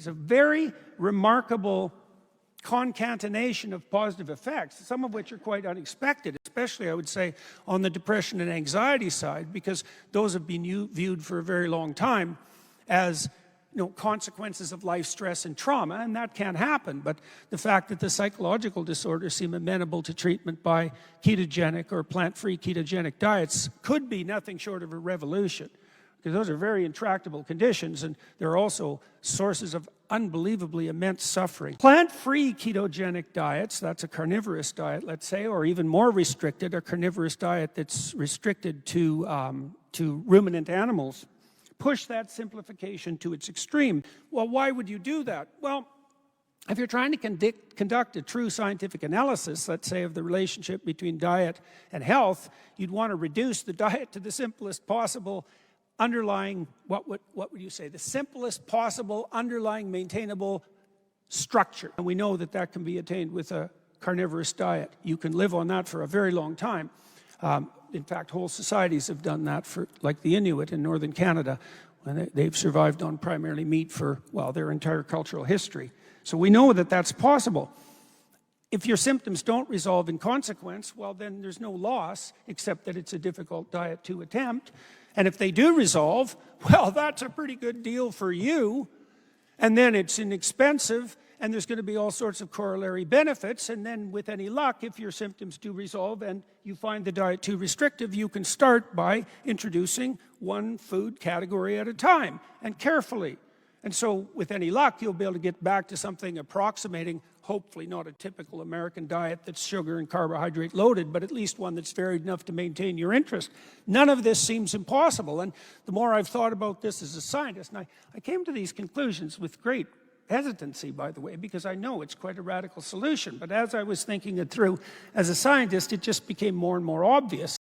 It's a very remarkable concatenation of positive effects, some of which are quite unexpected, especially, I would say, on the depression and anxiety side, because those have been viewed for a very long time as consequences of life stress and trauma, and that can't happen. But the fact that the psychological disorders seem amenable to treatment by ketogenic or plant-free ketogenic diets could be nothing short of a revolution, because those are very intractable conditions, and they're also sources of unbelievably immense suffering. Plant-free ketogenic diets, that's a carnivorous diet, let's say, or even more restricted, a carnivorous diet that's restricted to ruminant animals, push that simplification to its extreme. Well, why would you do that? Well, if you're trying to conduct a true scientific analysis, let's say, of the relationship between diet and health, you'd want to reduce the diet to the simplest possible underlying, what would you say, the simplest possible underlying maintainable structure. And we know that that can be attained with a carnivorous diet. You can live on that for a very long time. In fact, whole societies have done that, for, like the Inuit in northern Canada, and they've survived on primarily meat for, well, their entire cultural history. So we know that that's possible. If your symptoms don't resolve in consequence, well, then there's no loss, except that it's a difficult diet to attempt. And if they do resolve, well, that's a pretty good deal for you. And then it's inexpensive, and there's going to be all sorts of corollary benefits. And then with any luck, if your symptoms do resolve and you find the diet too restrictive, you can start by introducing one food category at a time, and carefully. And so with any luck, you'll be able to get back to something approximating, hopefully not a typical American diet that's sugar and carbohydrate loaded, but at least one that's varied enough to maintain your interest. None of this seems impossible. And the more I've thought about this as a scientist, and I came to these conclusions with great hesitancy, by the way, because I know it's quite a radical solution. But as I was thinking it through as a scientist, it just became more and more obvious